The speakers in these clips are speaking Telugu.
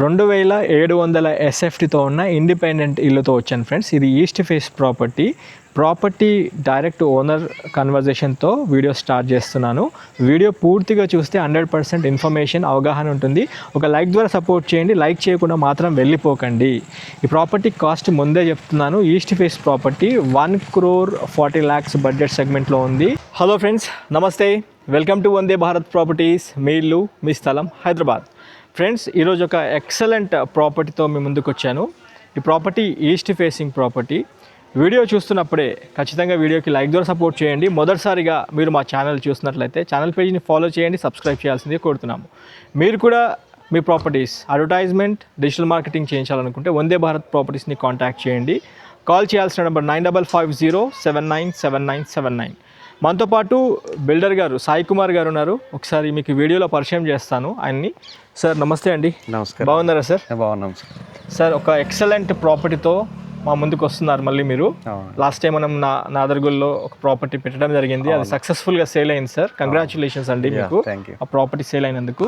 2700 ఎస్ఎఫ్టీతో ఉన్న ఇండిపెండెంట్ ఇల్లుతో వచ్చాను ఫ్రెండ్స్. ఇది east face property direct owner కన్వర్జేషన్తో వీడియో స్టార్ట్ చేస్తున్నాను. వీడియో పూర్తిగా చూస్తే 100% ఇన్ఫర్మేషన్ అవగాహన ఉంటుంది. ఒక లైక్ ద్వారా సపోర్ట్ చేయండి, లైక్ చేయకుండా మాత్రం వెళ్ళిపోకండి. ఈ ప్రాపర్టీ కాస్ట్ ముందే చెప్తున్నాను. ఈస్ట్ ఫేస్ ప్రాపర్టీ 1,40,00,000 బడ్జెట్ సెగ్మెంట్లో ఉంది. హలో ఫ్రెండ్స్, నమస్తే, welcome to Vande Bharat properties. మీ ఇల్లు మీ స్థలం హైదరాబాద్. ఫ్రెండ్స్, ఈరోజు ఒక ఎక్సలెంట్ ప్రాపర్టీతో మీ ముందుకు వచ్చాను. ఈ property east facing property. Video చూస్తున్నప్పుడే ఖచ్చితంగా వీడియోకి లైక్ ద్వారా సపోర్ట్ చేయండి. మొదటిసారిగా మీరు మా ఛానల్ చూస్తున్నట్లయితే ఛానల్ పేజ్ని ఫాలో చేయండి, సబ్స్క్రైబ్ చేయాల్సిందే కోరుతున్నాము. మీరు కూడా మీ properties advertisement, digital marketing చేయించాలనుకుంటే Vande Bharat ప్రాపర్టీస్ని contact చేయండి. కాల్ చేయాల్సిన నెంబర్ 9550797979. మనతో పాటు బిల్డర్ గారు సాయి కుమార్ గారు ఉన్నారు. ఒకసారి మీకు వీడియోలో పరిచయం చేస్తాను ఆయన్ని. సార్ నమస్తే అండి. నమస్కారం. బాగున్నారా సార్? బాగున్నాం సార్. ఒక ఎక్సలెంట్ ప్రాపర్టీతో మా ముందుకు వస్తున్నారు మళ్ళీ మీరు. లాస్ట్ టైం మనం నాదర్గుల్లో ఒక ప్రాపర్టీ పెట్టడం జరిగింది, అది సక్సెస్ఫుల్గా సేల్ అయింది సార్. కంగ్రాచులేషన్స్ అండి మీకు ఆ ప్రాపర్టీ సేల్ అయినందుకు.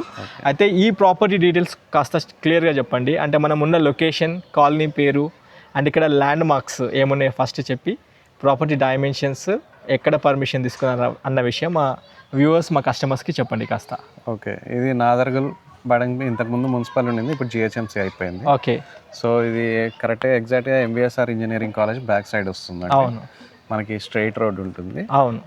అయితే ఈ ప్రాపర్టీ డీటెయిల్స్ కాస్త క్లియర్గా చెప్పండి. అంటే మనం ఉన్న లొకేషన్, కాలనీ పేరు అండ్ ఇక్కడ ల్యాండ్ మార్క్స్ ఏమున్నాయో ఫస్ట్ చెప్పి, ప్రాపర్టీ డైమెన్షన్స్, ఎక్కడ పర్మిషన్ తీసుకున్నారు అన్న విషయం మా వ్యూవర్స్, మా కస్టమర్స్కి చెప్పండి కాస్త. ఓకే, ఇది నాదర్గల్ బడంగి ఇంతకుముందు మున్సిపల్ ఉండింది, ఇప్పుడు జిహెచ్ఎంసీ అయిపోయింది. ఓకే. సో ఇది కరెక్ట్గా ఎగ్జాక్ట్గా MBSR engineering college back side వస్తుంది. అవును, మనకి స్ట్రైట్ రోడ్ ఉంటుంది. అవును.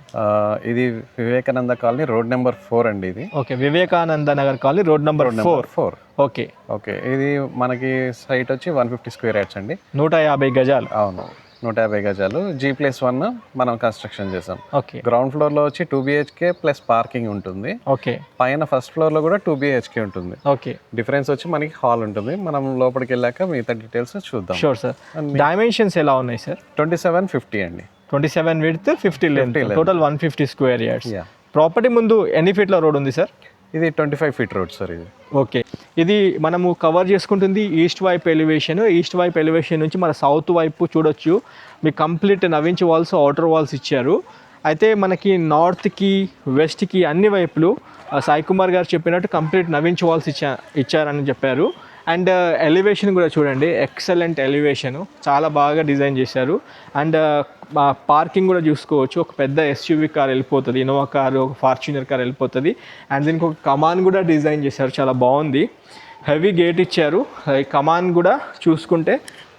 ఇది వివేకానంద కాలనీ రోడ్ నెంబర్ 4 అండి ఇది. Okay, Vivekananda Nagar colony road number 4. Okay. Okay, ఇది మనకి సైట్ వచ్చి 150 స్క్వేర్ యార్డ్స్ అండి, 150 గజాలు. అవును, 150 గజాలు. G+1 మనం కన్స్ట్రక్షన్ చేసాం. ఓకే. గ్రౌండ్ ఫ్లోర్ లో వచ్చి 2 BHK ప్లస్ పార్కింగ్ ఉంటుంది. ఓకే. పైన ఫస్ట్ ఫ్లోర్ లో కూడా 2 BHK ఉంటుంది. ఓకే. డిఫరెన్స్ వచ్చి మనకి హాల్ ఉంటుంది. మనం లోపలికి వెళ్ళాక మిగతా డీటెయిల్స్ చూద్దాం. Sure sir. డైమెన్షన్స్ ఎలా ఉన్నాయి సార్? 2750 అండి. 27 width, 50 length, total 150 square yards. Yeah. Property ముందు ఎన్ని ఫీట్ల రోడ్ ఉంది సార్? ఇది 25 ఫీట్ రోడ్ సార్ ఇది. ఓకే. ఇది మనము కవర్ చేసుకుంటుంది ఈస్ట్ వైపు ఎలివేషన్. ఈస్ట్ వైపు ఎలివేషన్ నుంచి మన సౌత్ వైపు చూడొచ్చు. మీకు కంప్లీట్ నవించి వాల్స్, అవుటర్ వాల్స్ ఇచ్చారు. అయితే మనకి నార్త్కి, వెస్ట్కి అన్ని వైపులు సాయి కుమార్ గారు చెప్పినట్టు కంప్లీట్ నవించి వాల్స్ ఇచ్చారని చెప్పారు. అండ్ ఎలివేషన్ కూడా చూడండి, ఎక్సలెంట్ ఎలివేషను, చాలా బాగా డిజైన్ చేశారు. అండ్ పార్కింగ్ కూడా చూసుకోవచ్చు. ఒక పెద్ద ఎస్యూవీ కార్ వెళ్ళిపోతుంది, ఇన్నోవా కారు, ఒక ఫార్చునర్ కార్ వెళ్ళిపోతుంది. అండ్ దీనికి ఒక కమాన్ కూడా డిజైన్ చేశారు, చాలా బాగుంది. హెవీ గేట్ ఇచ్చారు. ఈ కమాన్ కూడా చూసుకుంటే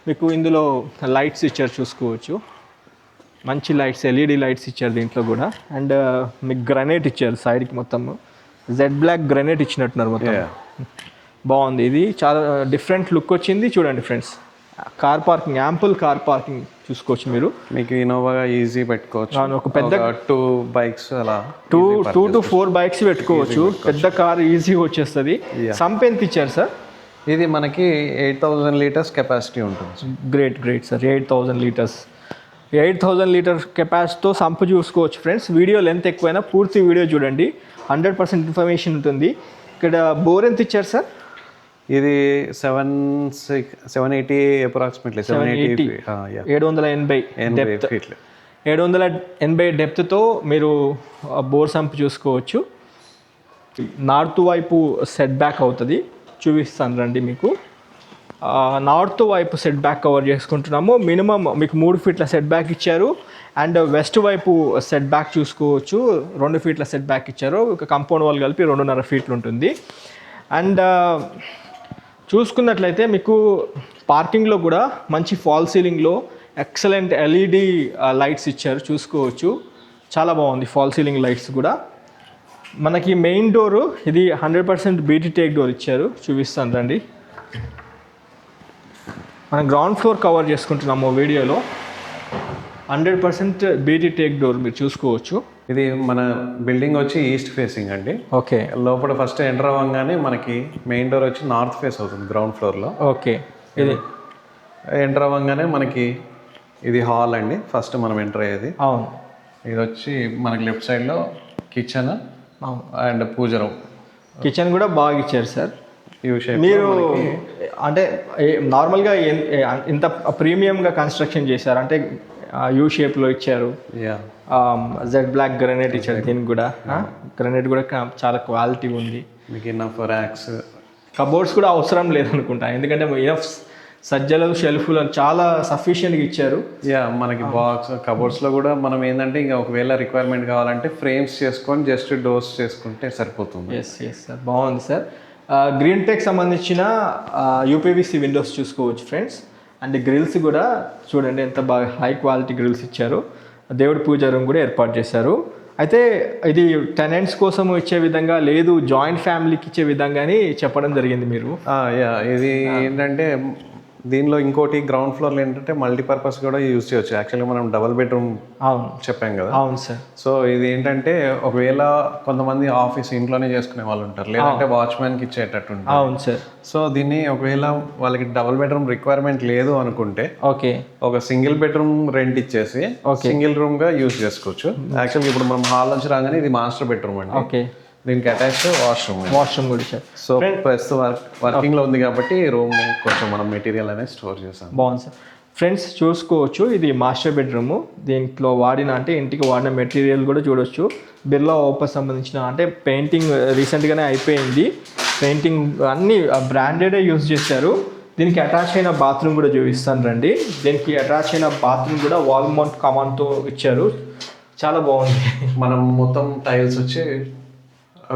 మీకు ఇందులో లైట్స్ ఇచ్చారు, చూసుకోవచ్చు. మంచి లైట్స్, LED లైట్స్ ఇచ్చారు దీంట్లో కూడా. అండ్ మీకు గ్రనైట్ ఇచ్చారు సైడ్కి, మొత్తం జెడ్ బ్లాక్ గ్రనైట్ ఇచ్చినట్టున్నారు మొత్తం. బాగుంది. ఇది చాలా డిఫరెంట్ లుక్ వచ్చింది. చూడండి friends, car parking, ample car parking చూసుకోవచ్చు మీరు. మీకు ఇన్నోవా ఈజీ పెట్టుకోవచ్చు. ఒక పెద్ద 2 బైక్స్ అలా 2 to 4 బైక్స్ పెట్టుకోవచ్చు. పెద్ద కార్ ఈజీగా వచ్చేస్తుంది. సంప్ ఎంత ఇచ్చారు సార్? ఇది మనకి 8000 లీటర్స్ కెపాసిటీ ఉంటుంది. Great sir. 8000 లీటర్స్, 8000 లీటర్ కెపాసిటీతో సంప్ చూసుకోవచ్చు ఫ్రెండ్స్. వీడియో లెంత్ ఎక్కువైనా పూర్తి వీడియో చూడండి, 100% ఇన్ఫర్మేషన్ ఉంటుంది. ఇక్కడ బోర్ ఎంత ఇచ్చారు సార్? ఇది 780 అప్రాక్సిమేట్లీ 780 డెప్త్. 780 డెప్త్తో మీరు బోర్ సంప్ చూసుకోవచ్చు. నార్త్ వైపు సెట్ బ్యాక్ అవుతుంది, చూపిస్తాను రండి మీకు. నార్త్ వైపు సెట్ బ్యాక్ కవర్ చేసుకుంటున్నాము. మినిమం మీకు 3 ఫీట్ల సెట్ బ్యాక్ ఇచ్చారు. అండ్ వెస్ట్ వైపు సెట్ బ్యాక్ చూసుకోవచ్చు, 2 ఫీట్ల సెట్ బ్యాక్ ఇచ్చారు. ఒక కంపౌండ్ వాల్ కలిపి 2.5 ఫీట్లు ఉంటుంది. అండ్ చూసుకున్నట్లయితే మీకు పార్కింగ్లో కూడా మంచి ఫాల్ సీలింగ్లో ఎక్సలెంట్ LED లైట్స్ ఇచ్చారు, చూసుకోవచ్చు. చాలా బాగుంది ఫాల్ సీలింగ్ లైట్స్ కూడా. మనకి మెయిన్ డోరు ఇది 100% బీటీ టేక్ డోర్ ఇచ్చారు, చూపిస్తాను రండి. మనం గ్రౌండ్ ఫ్లోర్ కవర్ చేసుకుంటున్నాము వీడియోలో. 100% బీటీ టేక్ డోర్ మీరు చూసుకోవచ్చు. ఇది మన బిల్డింగ్ వచ్చి ఈస్ట్ ఫేసింగ్ అండి. ఓకే. లోపల ఫస్ట్ ఎంటర్ అవ్వగానే మనకి మెయిన్ డోర్ వచ్చి నార్త్ ఫేస్ అవుతుంది గ్రౌండ్ ఫ్లోర్లో. ఓకే. ఇది ఎంటర్ అవ్వగానే మనకి ఇది హాల్ అండి, ఫస్ట్ మనం ఎంటర్ అయ్యేది. అవును. ఇది వచ్చి మనకి లెఫ్ట్ సైడ్లో kitchen and puja room. Kitchen కూడా బాగా ఇచ్చారు సార్. మీరు అంటే నార్మల్గా ఇంత ప్రీమియంగా కన్స్ట్రక్షన్ చేశారు అంటే యూ షేప్లో ఇచ్చారు. జెడ్ బ్లాక్ గ్రనైట్ ఇచ్చారు. దీనికి కూడా గ్రనైట్ కూడా చాలా క్వాలిటీ ఉంది. మీకు ఇన్నఫ్ ర్యాక్స్, కబోర్డ్స్ కూడా అవసరం లేదనుకుంటా, ఎందుకంటే ఇనఫ్ సజ్జలు షెల్ఫ్లు చాలా సఫిషియెంట్గా ఇచ్చారు. యా మనకి బాక్స్ కబోర్డ్స్లో కూడా మనం ఏంటంటే ఇంకా ఒకవేళ రిక్వైర్మెంట్ కావాలంటే ఫ్రేమ్స్ చేసుకొని జస్ట్ డోర్స్ చేసుకుంటే సరిపోతుంది. ఎస్ సార్, బాగుంది సార్. గ్రీన్ టెక్ సంబంధించిన యూపీవీసీ విండోస్ చూసుకోవచ్చు ఫ్రెండ్స్. అండ్ గ్రిల్స్ కూడా చూడండి ఎంత బాగా హై క్వాలిటీ గ్రిల్స్ ఇచ్చారు. దేవుడి పూజ రూమ్ కూడా ఏర్పాటు చేశారు. అయితే ఇది టెనెంట్స్ కోసం ఇచ్చే విధంగా లేదు, జాయింట్ ఫ్యామిలీకి ఇచ్చే విధంగానే చెప్పడం జరిగింది మీరు. యా ఇది ఏంటంటే దీనిలో ఇంకోటి గ్రౌండ్ ఫ్లోర్లో ఏంటంటే మల్టీపర్పస్ కూడా యూజ్ చేయొచ్చు. యాక్చువల్గా మనం డబుల్ బెడ్రూమ్ చెప్పాం కదా. అవును సార్. సో ఇది ఏంటంటే ఒకవేళ కొంతమంది ఆఫీస్ ఇంట్లోనే చేసుకునే వాళ్ళు ఉంటారు, లేదంటే వాచ్మెన్కి ఇచ్చేటట్టు ఉంటుంది. అవును సార్. సో దీన్ని ఒకవేళ వాళ్ళకి డబుల్ బెడ్రూమ్ రిక్వైర్మెంట్ లేదు అనుకుంటే ఓకే ఒక సింగిల్ బెడ్రూమ్ రెంట్ ఇచ్చేసి సింగిల్ రూమ్గా యూజ్ చేసుకోవచ్చు. యాక్చువల్గా ఇప్పుడు మనం హాల్ నుంచి రాగానే ఇది మాస్టర్ బెడ్రూమ్ అండి. ఓకే, దీనికి అటాచ్ వాష్రూమ్ కూడా ఇచ్చారు. సో ప్రస్తుతం వర్కింగ్ లో ఉంది కాబట్టి రూమ్ కొంచెం మనం మెటీరియల్ అనేది స్టోర్ చేసాం. బాగుంది సార్. ఫ్రెండ్స్ చూసుకోవచ్చు, ఇది మాస్టర్ బెడ్రూమ్. దీంట్లో వాడిన అంటే ఇంటికి వాడిన మెటీరియల్ కూడా చూడొచ్చు. బిర్లా ఓపస్ సంబంధించిన అంటే పెయింటింగ్ రీసెంట్గానే అయిపోయింది. పెయింటింగ్ అన్నీ బ్రాండెడే యూజ్ చేశారు. దీనికి అటాచ్ అయిన బాత్రూమ్ కూడా చూపిస్తాను రండి. దీనికి అటాచ్ అయిన బాత్రూమ్ కూడా వాల్ మౌంట్ కమాన్తో ఇచ్చారు. చాలా బాగుంది. మనం మొత్తం టైల్స్ వచ్చి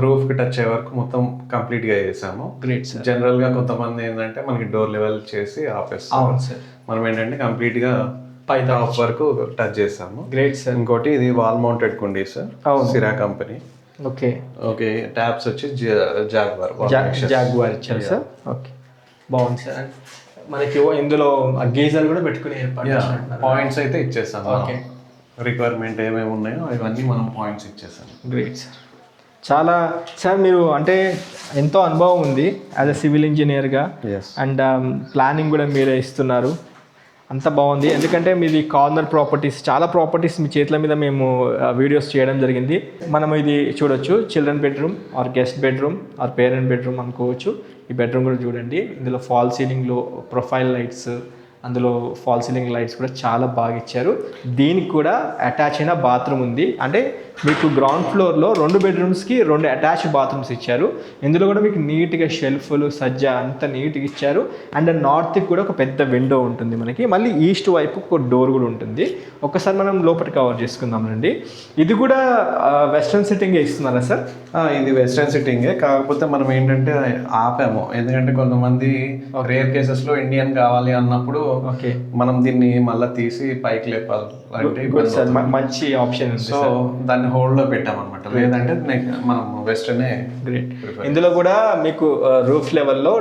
రూఫ్ కి టచ్ అయ్యే వరకు మొత్తం కంప్లీట్ గా చేసాము. Great sir. జనరల్ గా కొంతమంది ఏంటంటే మనకి డోర్ లెవెల్ చేసి ఆపేస్తాం. అవును సార్. మనం ఏంటంటే కంప్లీట్ గా పై టాప్ వరకు టచ్ చేసాము. Great sir. ఇంకోటి ఇది వాల్ మౌంటెడ్ కుండీ సార్, సిరా కంపెనీ. ఓకే ఓకే, ట్యాప్స్ వచ్చి జాగ్వార్ ఇచ్చారు సార్. ఓకే, బాగుంది సార్. మనకి ఇందులో గీజర్ కూడా పెట్టుకుని పాయింట్స్ అయితే ఇచ్చేసాము. ఓకే, రిక్వైర్మెంట్ ఏమేమి ఉన్నాయో ఇవన్నీ మనం పాయింట్స్ ఇచ్చేసాము. Great sir. చాలా సార్, మీరు అంటే ఎంతో అనుభవం ఉంది యాజ్ అ సివిల్ ఇంజనీర్గా. అండ్ ప్లానింగ్ కూడా మీరే ఇస్తున్నారు. అంత బాగుంది, ఎందుకంటే మీది కార్నర్ ప్రాపర్టీస్, చాలా ప్రాపర్టీస్ మీ చేతుల మీద మేము వీడియోస్ చేయడం జరిగింది. మనం ఇది చూడొచ్చు, children bedroom or guest bedroom or parent bedroom అనుకోవచ్చు. ఈ బెడ్రూమ్ కూడా చూడండి, ఇందులో ఫాల్ సీలింగ్లో ప్రొఫైల్ లైట్స్, అందులో ఫాల్ సీలింగ్ లైట్స్ కూడా చాలా బాగా ఇచ్చారు. దీనికి కూడా అటాచ్ అయిన బాత్రూమ్ ఉంది. అంటే మీకు గ్రౌండ్ ఫ్లోర్లో 2 బెడ్రూమ్స్కి 2 అటాచ్ బాత్రూమ్స్ ఇచ్చారు. ఇందులో కూడా మీకు నీట్గా షెల్ఫ్లు సజ్జ అంతా నీట్గా ఇచ్చారు. అండ్ నార్త్కి కూడా ఒక పెద్ద విండో ఉంటుంది మనకి. మళ్ళీ ఈస్ట్ వైపు ఒక డోర్ కూడా ఉంటుంది. ఒకసారి మనం లోపల కవర్ చేసుకుందాం రండి. ఇది కూడా వెస్ట్రన్ సిట్టింగే ఇస్తున్నారా సార్? ఇది వెస్ట్రన్ సిట్టింగే, కాకపోతే మనం ఏంటంటే ఆపాము. ఎందుకంటే కొంతమంది రేర్ కేసెస్లో ఇండియన్ కావాలి అన్నప్పుడు ఓకే మనం దీన్ని మళ్ళీ తీసి పైకి లేపాలంటే మంచి ఆప్షన్. సో దాన్ని హోల్డ్ లో పెట్టామన్నమాట, లేదంటే మనం వెస్టర్నే. గ్రేట్. ఇందులో కూడా మీకు రూఫ్ లెవెల్లో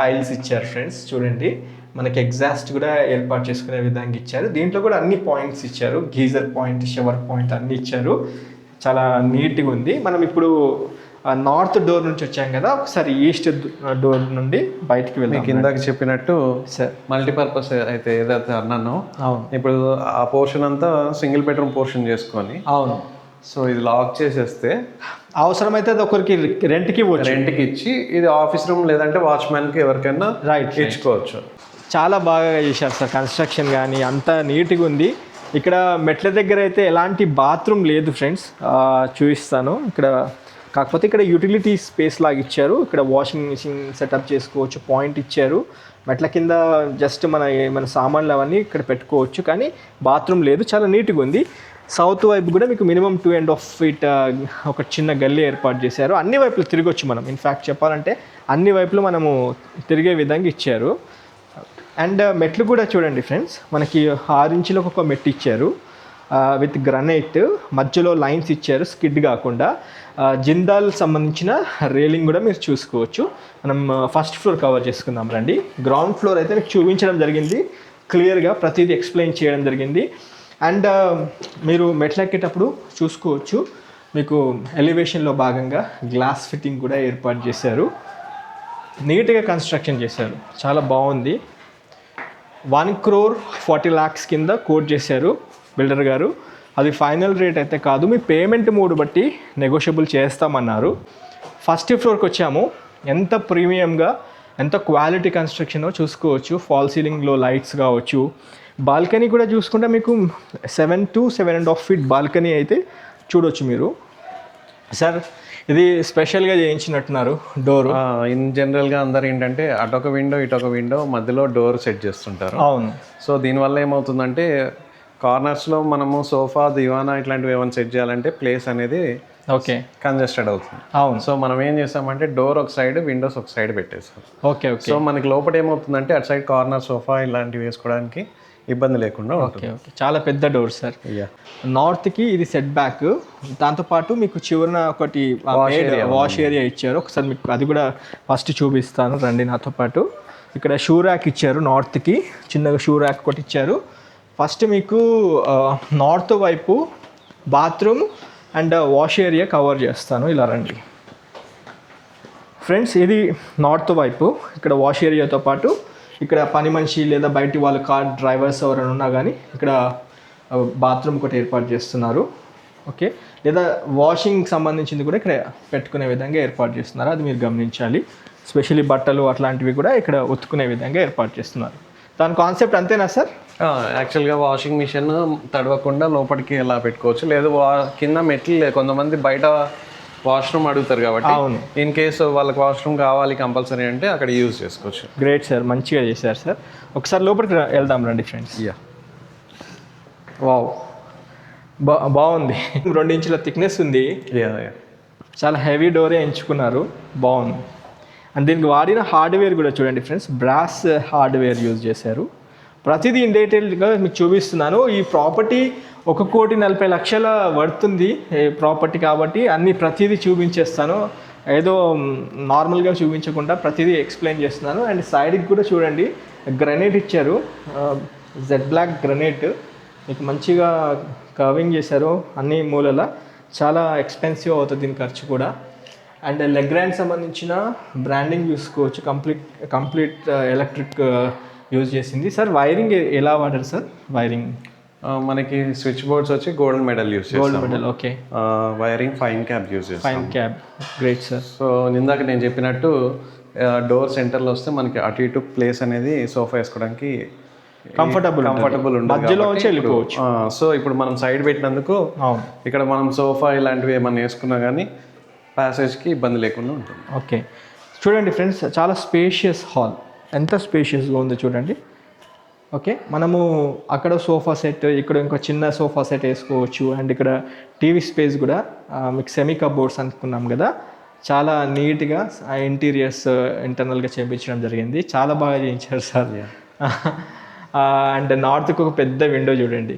టైల్స్ ఇచ్చారు ఫ్రెండ్స్. చూడండి, మనకి ఎగ్జాస్ట్ కూడా ఏర్పాటు చేసుకునే విధంగా ఇచ్చారు. దీంట్లో కూడా అన్ని పాయింట్స్ ఇచ్చారు, గీజర్ పాయింట్, షవర్ పాయింట్ అన్ని ఇచ్చారు. చాలా నీట్గా ఉంది. మనం ఇప్పుడు నార్త్ డోర్ నుంచి వచ్చాం కదా, ఒకసారి ఈస్ట్ డోర్ నుండి బయటికి వెళ్ళి ఇందాక చెప్పినట్టు సార్ మల్టీపర్పస్ అయితే ఏదైతే అన్నానో, ఇప్పుడు ఆ పోర్షన్ అంతా సింగిల్ బెడ్రూమ్ పోర్షన్ చేసుకొని, అవును, సో ఇది లాక్ చేసేస్తే అవసరమైతే అది ఒకరికి రెంట్కి ఇచ్చి ఇది ఆఫీస్ రూమ్ లేదంటే వాచ్మెన్కి ఎవరికైనా ఇచ్చుకోవచ్చు. చాలా బాగా చేశారు సార్. కన్స్ట్రక్షన్ కానీ అంతా నీట్గా ఉంది. ఇక్కడ మెట్ల దగ్గర అయితే ఎలాంటి బాత్రూమ్ లేదు ఫ్రెండ్స్, చూపిస్తాను. ఇక్కడ కాకపోతే ఇక్కడ యూటిలిటీ స్పేస్ లాగా ఇచ్చారు. ఇక్కడ వాషింగ్ మిషన్ సెటప్ చేసుకోవచ్చు, పాయింట్ ఇచ్చారు. మెట్ల కింద జస్ట్ మన సామాన్లు అవన్నీ ఇక్కడ పెట్టుకోవచ్చు, కానీ బాత్రూమ్ లేదు. చాలా నీట్గా ఉంది. సౌత్ వైపు కూడా మీకు మినిమం 2.5 feet ఒక చిన్న గల్లీ ఏర్పాటు చేశారు. అన్ని వైపులు తిరగొచ్చు మనం. ఇన్ఫ్యాక్ట్ చెప్పాలంటే అన్ని వైపులు మనము తిరిగే విధంగా ఇచ్చారు. అండ్ మెట్లు కూడా చూడండి ఫ్రెండ్స్, మనకి 6 ఇంచులకు ఒక మెట్టు ఇచ్చారు విత్ గ్రనైట్. మధ్యలో లైన్స్ ఇచ్చారు స్కిడ్ కాకుండా. జిందాల్ సంబంధించిన రేలింగ్ కూడా మీరు చూసుకోవచ్చు. మనం ఫస్ట్ ఫ్లోర్ కవర్ చేసుకుందాం రండి. గ్రౌండ్ ఫ్లోర్ అయితే మీకు చూపించడం జరిగింది, క్లియర్గా ప్రతిదీ ఎక్స్ప్లెయిన్ చేయడం జరిగింది. అండ్ మీరు మెట్లు ఎక్కేటప్పుడు చూసుకోవచ్చు, మీకు ఎలివేషన్లో భాగంగా గ్లాస్ ఫిట్టింగ్ కూడా ఏర్పాటు చేశారు. నీట్గా కన్స్ట్రక్షన్ చేశారు, చాలా బాగుంది. 1,40 lakhs కింద కోట్ చేశారు బిల్డర్ గారు. అది ఫైనల్ రేట్ అయితే కాదు, మీ పేమెంట్ మోడ్ బట్టి నెగోషియబుల్ చేస్తామన్నారు. ఫస్ట్ ఫ్లోర్కి వచ్చాము. ఎంత ప్రీమియంగా, ఎంత క్వాలిటీ కన్స్ట్రక్షనో చూసుకోవచ్చు. ఫాల్ సీలింగ్లో లైట్స్ కావచ్చు. బాల్కనీ కూడా చూసుకుంటే మీకు 7 to 7.5 feet బాల్కనీ అయితే చూడొచ్చు మీరు. సార్ ఇది స్పెషల్గా చేయించినట్టున్నారు డోరు. ఇన్ జనరల్గా అందరు ఏంటంటే అటొక విండో ఇటొక విండో మధ్యలో డోర్ సెట్ చేస్తుంటారు. అవును. సో దీనివల్ల ఏమవుతుందంటే కార్నర్స్లో మనము సోఫా దివానా ఇట్లాంటివి ఏమైనా సెట్ చేయాలంటే ప్లేస్ అనేది ఓకే కంజెస్టెడ్ అవుతుంది. అవును. సో మనం ఏం చేస్తామంటే డోర్ ఒక సైడ్ విండోస్ ఒక సైడ్ పెట్టేస్తాం. Okay okay. సో మనకి లోపల ఏమవుతుందంటే అటు సైడ్ కార్నర్ సోఫా ఇలాంటివి వేసుకోవడానికి ఇబ్బంది లేకుండా ఉంటుంది. Okay okay. చాలా పెద్ద డోర్ సార్. నార్త్కి ఇది సెట్ బ్యాక్, దాంతోపాటు మీకు చివరిన ఒకటి వాష్ ఏరియా ఇచ్చారు. ఒకసారి మీకు అది కూడా ఫస్ట్ చూపిస్తాను రండి నాతో పాటు. ఇక్కడ షూ ర్యాక్ ఇచ్చారు, నార్త్కి చిన్నగా షూ ర్యాక్ ఒకటి ఇచ్చారు. ఫస్ట్ మీకు నార్త్ వైపు bathroom and wash area cover చేస్తాను. ఇలా రండి ఫ్రెండ్స్. ఇది నార్త్ వైపు, ఇక్కడ వాష్ ఏరియాతో పాటు ఇక్కడ పని మనిషి లేదా బయటి వాళ్ళు కార్ డ్రైవర్స్ ఎవరైనా ఉన్నా కానీ ఇక్కడ బాత్రూమ్ ఒకటి ఏర్పాటు చేస్తున్నారు. ఓకే, లేదా వాషింగ్ సంబంధించింది కూడా ఇక్కడ పెట్టుకునే విధంగా ఏర్పాటు చేస్తున్నారు, అది మీరు గమనించాలి. స్పెషల్లీ బట్టలు అట్లాంటివి కూడా ఇక్కడ ఉతుకునే విధంగా ఏర్పాటు చేస్తున్నారు. దాని కాన్సెప్ట్ అంతేనా సార్? యాక్చువల్గా వాషింగ్ మిషన్ తడవకుండా లోపలికి ఎలా పెట్టుకోవచ్చు, లేదు కింద మెట్లు కొంతమంది బయట వాష్రూమ్ అడుగుతారు కాబట్టి అవును, ఇన్ కేసు వాళ్ళకి వాష్రూమ్ కావాలి కంపల్సరీ అంటే అక్కడ యూజ్ చేసుకోవచ్చు. గ్రేట్ సార్, మంచిగా చేశారు సార్. ఒకసారి లోపలికి వెళ్దాం రండి ఫ్రెండ్స్. వావ్, బాగుంది. 2 ఇంచుల థిక్నెస్ ఉంది. చాలా హెవీ డోరే ఎంచుకున్నారు, బాగుంది. అండ్ దీనికి వాడిన హార్డ్వేర్ కూడా చూడండి ఫ్రెండ్స్, బ్రాస్ హార్డ్వేర్ యూజ్ చేశారు. ప్రతిదీ ఇన్ డీటెయిల్గా మీకు చూపిస్తున్నాను. ఈ ప్రాపర్టీ 1,40,00,000 పడుతుంది ప్రాపర్టీ కాబట్టి అన్ని ప్రతిదీ చూపించేస్తాను. ఏదో నార్మల్గా చూపించకుండా ప్రతిదీ ఎక్స్ప్లెయిన్ చేస్తున్నాను. అండ్ సైడ్కి కూడా చూడండి గ్రనైట్ ఇచ్చారు, జెడ్ బ్లాక్ గ్రనైట్ మీకు మంచిగా కర్వింగ్ చేశారు అన్ని మూలల. చాలా ఎక్స్పెన్సివ్ అవుతుంది దీని ఖర్చు కూడా. అండ్ లెగ్ ర్యాండ్ సంబంధించిన బ్రాండింగ్ చూసుకోవచ్చు, కంప్లీట్ ఎలక్ట్రిక్ యూజ్ చేసింది. సార్ వైరింగ్ ఎలా వాడారు సార్? వైరింగ్ మనకి స్విచ్ బోర్డ్స్ వచ్చి గోల్డ్ మెడల్ యూజ్ చేస్తాం. Gold medal, okay. Wiring fine cap use చేస్తాం. Fine cap, great sir. So ఇందాక నేను చెప్పినట్టు డోర్ సెంటర్లో వస్తే మనకి అటు ఇటు ప్లేస్ అనేది సోఫా వేసుకోవడానికి కంఫర్టబుల్ ఉంటుంది, మధ్యలో వచ్చి వెళ్ళిపోవచ్చు. సో ఇప్పుడు మనం సైడ్ పెట్టినందుకు ఇక్కడ మనం సోఫా ఇలాంటివి ఏమన్నా వేసుకున్నా కానీ ప్యాసేజ్కి ఇబ్బంది లేకుండా ఉంటుంది. ఓకే, చూడండి ఫ్రెండ్స్, చాలా స్పేషియస్ హాల్, ఎంత స్పేషియస్గా ఉందో చూడండి. ఓకే, మనము అక్కడ సోఫా సెట్, ఇక్కడ ఇంకో చిన్న సోఫా సెట్ వేసుకోవచ్చు. అండ్ ఇక్కడ టీవీ స్పేస్ కూడా మీకు సెమీ కబోర్డ్స్ అనుకున్నాం కదా, చాలా నీట్గా ఇంటీరియర్స్ ఇంటర్నల్గా చేయించడం జరిగింది. చాలా బాగా చేయించారు సార్. అండ్ నార్త్కి ఒక పెద్ద విండో చూడండి,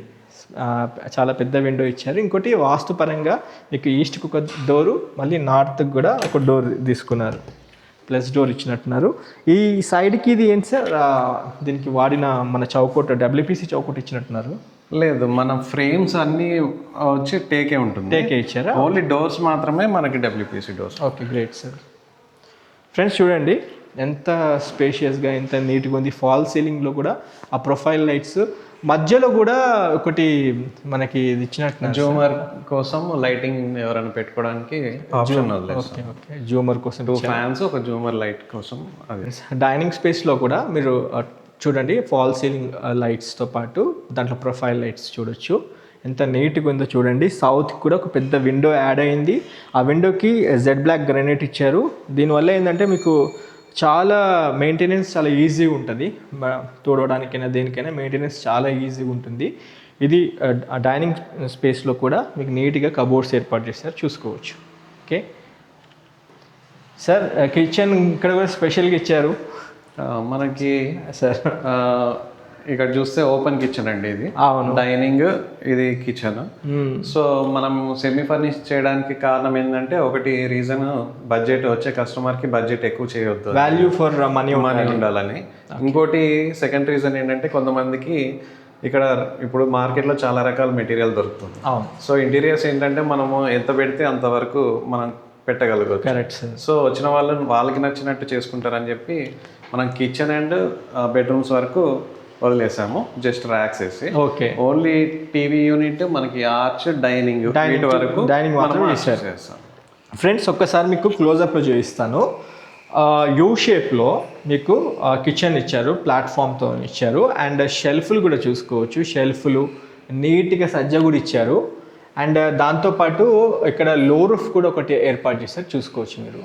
చాలా పెద్ద విండో ఇచ్చారు. ఇంకోటి వాస్తుపరంగా మీకు ఈస్ట్కి ఒక డోరు, మళ్ళీ నార్త్కి కూడా ఒక డోర్ తీసుకున్నారు, ప్లస్ డోర్ ఇచ్చినట్టున్నారు. ఈ సైడ్కి ఇది ఏంటి సార్, దీనికి వాడిన మన చౌకోట్ WPC చౌకోట్ ఇచ్చినట్టున్నారు. లేదు, మన ఫ్రేమ్స్ అన్నీ వచ్చి టేకే ఉంటుంది. టేకే ఇచ్చారా? ఓన్లీ డోర్స్ మాత్రమే మనకి WPC doors. Okay, great sir. Friends చూడండి ఎంత స్పేషియస్గా, ఎంత నీట్గా ఉంది. ఫాల్ సీలింగ్లో కూడా ఆ ప్రొఫైల్ లైట్స్, మధ్యలో కూడా ఒకటి మనకి ఇది ఇచ్చినట్టు జూమర్ కోసం లైటింగ్ ఎవరైనా పెట్టుకోవడానికి ఆప్షన్ వదిలేస్తాం. ఓకే, జూమర్ కోసం 2 ఫ్యాన్స్, ఒక జూమర్ లైట్ కోసం. అది డైనింగ్ స్పేస్లో కూడా మీరు చూడండి ఫాల్ సీలింగ్ లైట్స్తో పాటు దాంట్లో ప్రొఫైల్ లైట్స్ చూడొచ్చు, ఎంత నీట్గా ఉందో చూడండి. సౌత్కి కూడా ఒక పెద్ద విండో యాడ్ అయింది. ఆ విండోకి జెడ్ బ్లాక్ గ్రానైట్ ఇచ్చారు. దీనివల్ల ఏంటంటే మీకు చాలా మెయింటెనెన్స్ చాలా ఈజీగా ఉంటుంది, తోడవడానికైనా దేనికైనా మెయింటెనెన్స్ చాలా ఈజీగా ఉంటుంది. ఇది డైనింగ్ స్పేస్లో కూడా మీకు నీట్గా కబోర్డ్స్ ఏర్పాటు చేస్తారు, చూసుకోవచ్చు. ఓకే సార్, కిచెన్ ఇక్కడ కూడా స్పెషల్గా ఇచ్చారు మనకి సార్. ఇక్కడ చూస్తే ఓపెన్ కిచెన్ అండి ఇది. అవును, డైనింగ్, ఇది కిచెన్. సో మనం సెమీ ఫర్నిష్ చేయడానికి కారణం ఏంటంటే, ఒకటి రీజన్ బడ్జెట్, వచ్చే కస్టమర్కి బడ్జెట్ ఎక్కువ చేయవద్దు, వాల్యూ ఫర్ మనీ ఉండాలని. ఇంకోటి సెకండ్ రీజన్ ఏంటంటే, కొంతమందికి ఇక్కడ ఇప్పుడు మార్కెట్లో చాలా రకాల మెటీరియల్ దొరుకుతుంది. సో ఇంటీరియర్స్ ఏంటంటే మనము ఎంత పెడితే అంతవరకు మనం పెట్టగలగచ్చు. Correct sir. సో వచ్చిన వాళ్ళకి నచ్చినట్టు చేసుకుంటారని చెప్పి మనం కిచెన్ అండ్ బెడ్రూమ్స్ వరకు వదిలేసాము, జస్ట్ ర్యాక్స్ వేసి. ఓకే, ఓన్లీ టీవీ యూనిట్, మనకి ఆర్చ్, డైనింగ్ వరకు డైనింగ్ మాత్రం చేస్తాం. ఫ్రెండ్స్ ఒక్కసారి మీకు క్లోజప్లో చూపిస్తాను. యూ షేప్లో మీకు కిచెన్ ఇచ్చారు, ప్లాట్ఫామ్తో ఇచ్చారు. అండ్ షెల్ఫ్లు కూడా చూసుకోవచ్చు, షెల్ఫ్లు నీట్గా సజ్జ కూడా ఇచ్చారు. అండ్ దాంతోపాటు ఇక్కడ లో రూఫ్ కూడా ఒకటి ఏర్పాటు చేశారు, చూసుకోవచ్చు మీరు.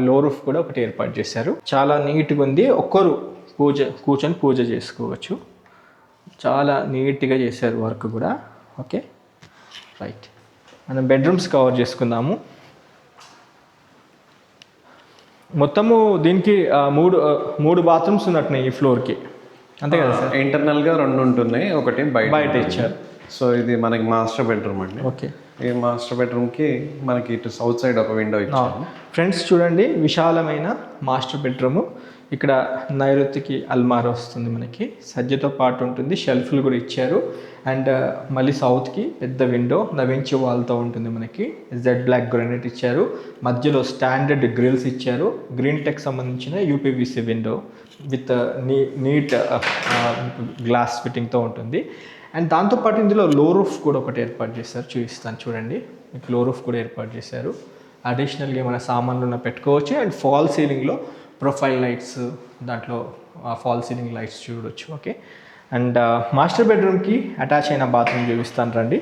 లో రూఫ్ కూడా ఒకటి ఏర్పాటు చేశారు. చాలా నీట్గా ఉంది. ఒక్కరు కూర్చొని పూజ చేసుకోవచ్చు. చాలా నీట్గా చేశారు వర్క్ కూడా. Okay, right. మనం బెడ్రూమ్స్ కవర్ చేసుకుందాము. మొత్తము దీనికి మూడు బాత్రూమ్స్ ఉన్నట్టున్నాయి ఈ ఫ్లోర్కి, అంతే కదా సార్? ఇంటర్నల్గా 2 ఉంటున్నాయి, ఒకటి బయట ఇచ్చారు. సో ఇది మనకి మాస్టర్ బెడ్రూమ్ అండి. ఓకే, ఈ మాస్టర్ బెడ్రూమ్కి మనకి ఇటు సౌత్ సైడ్ ఒక విండో ఇచ్చాము. ఫ్రెండ్స్ చూడండి, విశాలమైన మాస్టర్ బెడ్రూము. ఇక్కడ నైరుతికి అల్మారా వస్తుంది మనకి, సజ్జతో పాటు ఉంటుంది, షెల్ఫ్లు కూడా ఇచ్చారు. అండ్ మళ్ళీ సౌత్కి పెద్ద విండో నవించి వాల్తో ఉంటుంది మనకి. జెడ్ బ్లాక్ గ్రానైట్ ఇచ్చారు, మధ్యలో స్టాండర్డ్ గ్రిల్స్ ఇచ్చారు. గ్రీన్ టెక్ సంబంధించిన UPVC window with neat glass ఫిట్టింగ్తో ఉంటుంది. అండ్ దాంతోపాటు ఇందులో లో రూఫ్ కూడా ఒకటి ఏర్పాటు చేశారు, చూపిస్తాను చూడండి. మీకు లో రూఫ్ కూడా ఏర్పాటు చేశారు. అడిషనల్గా ఏమైనా సామాన్లు ఉన్న పెట్టుకోవచ్చు. అండ్ ఫాల్ సీలింగ్లో ప్రొఫైల్ లైట్స్, దాంట్లో ఫాల్ సీలింగ్ లైట్స్ చూడవచ్చు. ఓకే, అండ్ మాస్టర్ బెడ్రూమ్కి అటాచ్ అయిన బాత్రూమ్ చూపిస్తాను రండి.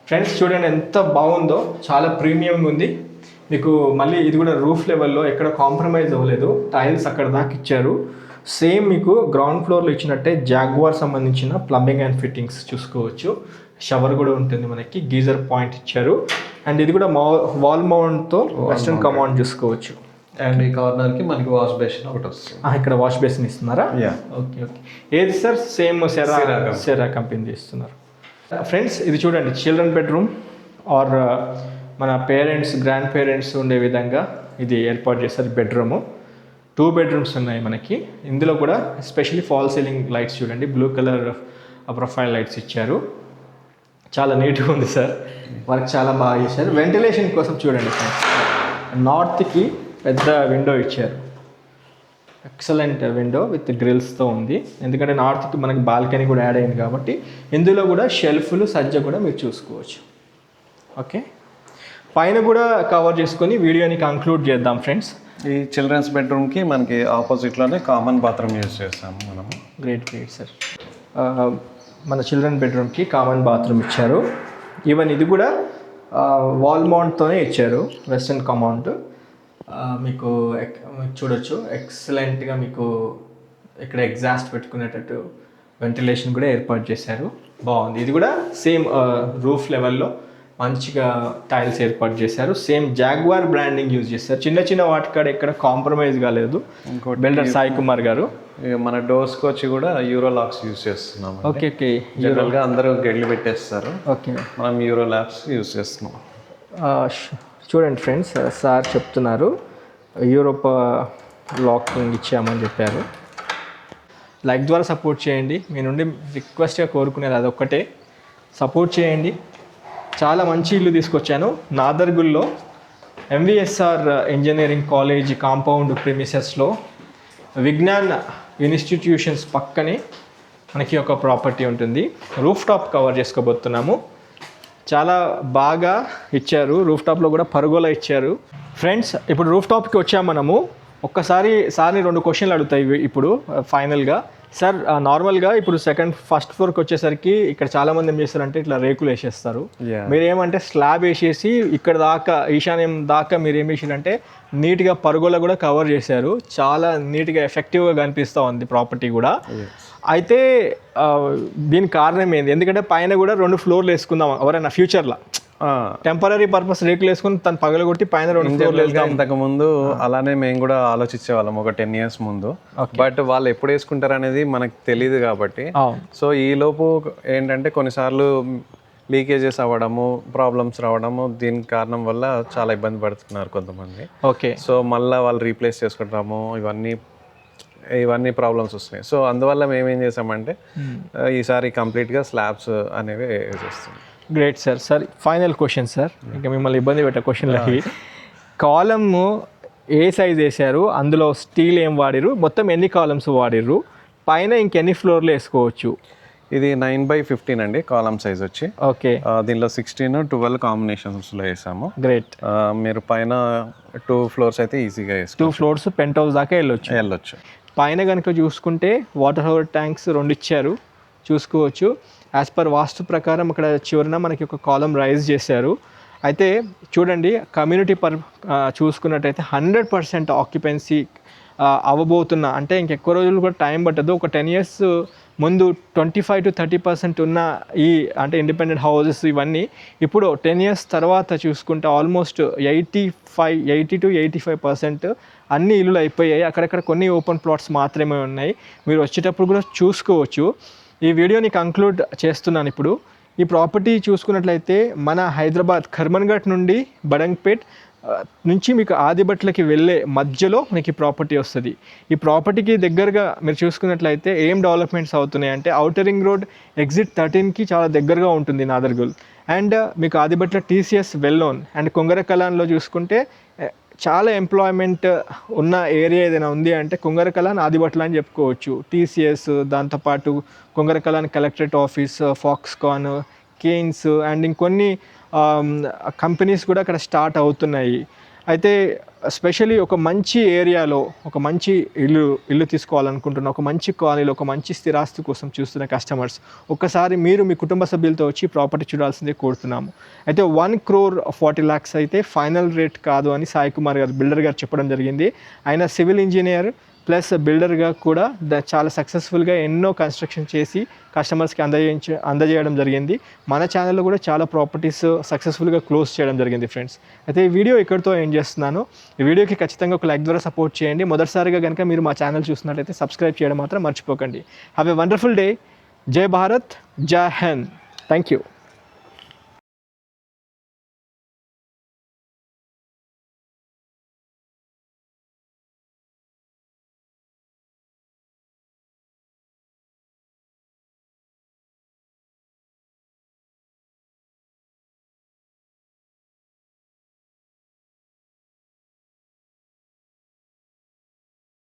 ఫ్రెండ్స్ చూడండి ఎంత బాగుందో, చాలా ప్రీమియంగా ఉంది. మీకు మళ్ళీ ఇది కూడా రూఫ్ లెవెల్లో ఎక్కడ కాంప్రమైజ్ అవ్వలేదు, టైల్స్ అక్కడ దాకా ఇచ్చారు. సేమ్ మీకు గ్రౌండ్ ఫ్లోర్లో ఇచ్చినట్టే జాగ్వార్ సంబంధించిన ప్లంబింగ్ అండ్ ఫిట్టింగ్స్ చూసుకోవచ్చు. షవర్ కూడా ఉంటుంది మనకి, గీజర్ పాయింట్ ఇచ్చారు. అండ్ ఇది కూడా వాల్ మౌంట్తో వెస్టర్న్ కమౌంట్ చూసుకోవచ్చు. అండ్ ఈ కార్నర్కి మనకి వాష్ బేసిన్ ఒకటి వస్తుంది. ఇక్కడ వాష్ బేసిన్ ఇస్తున్నారా? Okay okay. ఏది సార్? సేమ్ సెరా కంపెనీ ఇస్తున్నారు. ఫ్రెండ్స్ ఇది చూడండి, చిల్డ్రన్ బెడ్రూమ్ ఆర్ మన పేరెంట్స్ గ్రాండ్ పేరెంట్స్ ఉండే విధంగా ఇది ఏర్పాటు చేస్తారు బెడ్రూము. 2 బెడ్రూమ్స్ ఉన్నాయి మనకి. ఇందులో కూడా ఎస్పెషల్లీ ఫాల్ సీలింగ్ లైట్స్ చూడండి, బ్లూ కలర్ ప్రొఫైల్ లైట్స్ ఇచ్చారు. చాలా నీట్గా ఉంది సార్, వర్క్ చాలా బాగా చేశారు. వెంటిలేషన్ కోసం చూడండి ఫ్రెండ్స్, నార్త్కి పెద్ద విండో ఇచ్చారు. ఎక్సలెంట్ విండో విత్ గ్రిల్స్తో ఉంది, ఎందుకంటే నార్త్కి మనకి బాల్కనీ కూడా యాడ్ అయింది కాబట్టి. ఇందులో కూడా షెల్ఫ్లు సజ్జ కూడా మీరు చూసుకోవచ్చు. ఓకే, పైన కూడా కవర్ చేసుకొని వీడియోని కంక్లూడ్ చేద్దాం ఫ్రెండ్స్. ఈ చిల్డ్రన్స్ బెడ్రూమ్కి మనకి ఆపోజిట్లోనే కామన్ బాత్రూమ్ యూజ్ చేస్తాము మనము. Great sir. మన చిల్డ్రన్ బెడ్రూమ్కి కామన్ బాత్రూమ్ ఇచ్చారు. ఈవెన్ ఇది కూడా వాల్ మౌంట్తోనే ఇచ్చారు, వెస్టర్న్ కమౌంట్. మీకు చూడొచ్చు ఎక్సలెంట్గా మీకు ఇక్కడ ఎగ్జాస్ట్ పెట్టుకునేటట్టు వెంటిలేషన్ కూడా ఏర్పాటు చేశారు. బాగుంది. ఇది కూడా సేమ్ రూఫ్ లెవెల్లో మంచిగా టైల్స్ ఏర్పాటు చేశారు. సేమ్ జాగ్వార్ బ్రాండింగ్ యూజ్ చేశారు. చిన్న చిన్న వాటికాడ ఎక్కడ కాంప్రమైజ్ కాలేదు. ఇంకోటి బిల్డర్ సాయి కుమార్ గారు. మన డోర్స్కి వచ్చి కూడా యూరో లాక్స్ యూజ్ చేస్తున్నాం. Okay okay. జనరల్గా అందరూ గెడ్లు పెట్టేస్తారు, ఓకే, మనం యూరో లాక్స్ యూజ్ చేస్తున్నాం. చూడండి ఫ్రెండ్స్, సార్ చెప్తున్నారు యూరోప్ లాకింగ్ ఇచ్చామని చెప్పారు. లైక్ ద్వారా సపోర్ట్ చేయండి. మీ నుండి రిక్వెస్ట్గా కోరుకునేది అదొక్కటే, సపోర్ట్ చేయండి. చాలా మంచి ఇల్లు తీసుకొచ్చాను. నాదర్గుల్లో ఎంవిఎస్ఆర్ ఇంజనీరింగ్ కాలేజ్ కాంపౌండ్ ప్రిమిసెస్లో విజ్ఞాన్ ఇన్స్టిట్యూషన్స్ పక్కనే మనకి ఒక ప్రాపర్టీ ఉంటుంది. రూఫ్ టాప్ కవర్ చేసుకోబోతున్నాము. చాలా బాగా ఇచ్చారు. రూఫ్ టాప్లో కూడా పరుగోలా ఇచ్చారు. ఫ్రెండ్స్ ఇప్పుడు రూఫ్ టాప్కి వచ్చాము మనము. ఒక్కసారి సార్ని 2 క్వశ్చన్లు అడుగుతాయి ఇప్పుడు ఫైనల్గా. సార్ నార్మల్గా ఇప్పుడు ఫస్ట్ ఫ్లోర్కి వచ్చేసరికి ఇక్కడ చాలామంది ఏం చేస్తారంటే ఇట్లా రేకులు వేసేస్తారు. మీరు ఏమంటే స్లాబ్ వేసేసి ఇక్కడ దాకా ఈశాన్యం దాకా మీరు ఏం చేసారంటే నీట్గా పరుగుల కూడా కవర్ చేశారు. చాలా నీట్గా ఎఫెక్టివ్గా కనిపిస్తూ ఉంది ప్రాపర్టీ కూడా. అయితే దీనికి కారణం ఏంది? ఎందుకంటే పైన కూడా 2 ఫ్లోర్లు వేసుకుందాం ఎవరైనా ఫ్యూచర్లో, టెంపరీ పర్పస్ రేకులు వేసుకుని తను పగలగొట్టి పైన 2 ఫ్లోర్లు వేద్దాం. ఇంతకుముందు అలానే మేము కూడా ఆలోచించే వాళ్ళం ఒక 10 years ముందు. బట్ వాళ్ళు ఎప్పుడు వేసుకుంటారు అనేది మనకు తెలియదు కాబట్టి. సో ఈ లోపు ఏంటంటే కొన్నిసార్లు లీకేజెస్ అవ్వడము, ప్రాబ్లమ్స్ రావడము, దీని కారణం వల్ల చాలా ఇబ్బంది పడుతున్నారు కొంతమంది. ఓకే, సో మళ్ళీ వాళ్ళు రీప్లేస్ చేసుకుంటాము, ఇవన్నీ ప్రాబ్లమ్స్ వస్తున్నాయి. సో అందువల్ల మేమేం చేసామంటే ఈసారి కంప్లీట్గా స్లాబ్స్ అనేవి వేసేస్తున్నాం. Great sir. Sir final question sir, ఇంకా మిమ్మల్ని ఇబ్బంది పెట్టే క్వశ్చన్లకి. కాలమ్ ఏ సైజ్ వేసారు, అందులో స్టీల్ ఏం వాడిరు, మొత్తం ఎన్ని కాలమ్స్ వాడిర్రు, పైన ఇంకెన్ని ఫ్లోర్లు వేసుకోవచ్చు? ఇది 9/15 అండి కాలమ్ సైజ్ వచ్చి. ఓకే, దీనిలో 16, 12 కాంబినేషన్స్లో వేసాము. గ్రేట్. మీరు పైన 2 floors అయితే ఈజీగా వేసుకోవచ్చు. 2 floors పెంట్ హౌస్ దాకా వెళ్ళొచ్చు. పైన కనుక చూసుకుంటే వాటర్ హవర్ ట్యాంక్స్ 2 ఇచ్చారు, చూసుకోవచ్చు. యాజ్ పర్ వాస్తు ప్రకారం అక్కడ చివరన మనకి ఒక కాలం రైజ్ చేశారు. అయితే చూడండి కమ్యూనిటీ చూసుకున్నట్టయితే 100% ఆక్యుపెన్సీ అవ్వబోతున్న, అంటే ఇంకెక్కువ రోజులు కూడా టైం పట్టదు. ఒక 10 years ముందు 25 to 30% ఉన్న ఈ అంటే ఇండిపెండెంట్ హౌసెస్ ఇవన్నీ ఇప్పుడు 10 years తర్వాత చూసుకుంటే ఆల్మోస్ట్ 80 to 85% అన్ని ఇల్లులు అయిపోయాయి. అక్కడక్కడ కొన్ని ఓపెన్ ప్లాట్స్ మాత్రమే ఉన్నాయి. మీరు వచ్చేటప్పుడు కూడా చూసుకోవచ్చు. ఈ వీడియోని కంక్లూడ్ చేస్తున్నాను. ఇప్పుడు ఈ ప్రాపర్టీ చూసుకున్నట్లయితే మన హైదరాబాద్ ఖర్మన్ఘట్ నుండి బడంగ్పేట్ నుంచి మీకు ఆదిబట్లకి వెళ్ళే మధ్యలో మీకు ప్రాపర్టీ వస్తుంది. ఈ ప్రాపర్టీకి దగ్గరగా మీరు చూసుకున్నట్లయితే ఏం డెవలప్మెంట్స్ అవుతున్నాయి అంటే ఔటర్ రింగ్ రోడ్ ఎగ్జిట్ 13కి చాలా దగ్గరగా ఉంటుంది నాదర్గుల్. అండ్ మీకు Adibatla TCS well known. And కొంగరకలాన్లో చూసుకుంటే చాలా ఎంప్లాయ్మెంట్ ఉన్న ఏరియా ఏదైనా ఉంది అంటే కొంగరకలాన్ ఆదిబట్ల అని చెప్పుకోవచ్చు. TCS, దాంతోపాటు Kongara Kalan collectorate office, Foxconn, Kaynes and ఇంకొన్ని కంపెనీస్ కూడా అక్కడ స్టార్ట్ అవుతున్నాయి. అయితే స్పెషలీ ఒక మంచి ఏరియాలో ఒక మంచి ఇల్లు తీసుకోవాలనుకుంటున్న, ఒక మంచి కాలనీలో ఒక మంచి స్థిరాస్తి కోసం చూస్తున్న కస్టమర్స్ ఒక్కసారి మీరు మీ కుటుంబ సభ్యులతో వచ్చి ప్రాపర్టీ చూడాల్సిందే కోరుతున్నాము. అయితే 1,40,00,000 అయితే ఫైనల్ రేట్ కాదు అని సాయి కుమార్ గారు బిల్డర్ గారు చెప్పడం జరిగింది. ఆయన సివిల్ ఇంజనీర్ ప్లస్ బిల్డర్గా కూడా చాలా సక్సెస్ఫుల్గా ఎన్నో కన్స్ట్రక్షన్ చేసి కస్టమర్స్కి అందజేయడం జరిగింది. మన ఛానల్లో కూడా చాలా ప్రాపర్టీస్ సక్సెస్ఫుల్గా క్లోజ్ చేయడం జరిగింది ఫ్రెండ్స్. అయితే ఈ వీడియో ఇక్కడితో ఎండ్ చేస్తున్నాను. ఈ వీడియోకి ఖచ్చితంగా ఒక లైక్ ద్వారా సపోర్ట్ చేయండి. మొదటిసారిగా కనుక మీరు మా ఛానల్ చూస్తున్నట్లయితే సబ్స్క్రైబ్ చేయడం మాత్రం మర్చిపోకండి. Have a wonderful day. జై భారత్, జై హింద్. Thank you.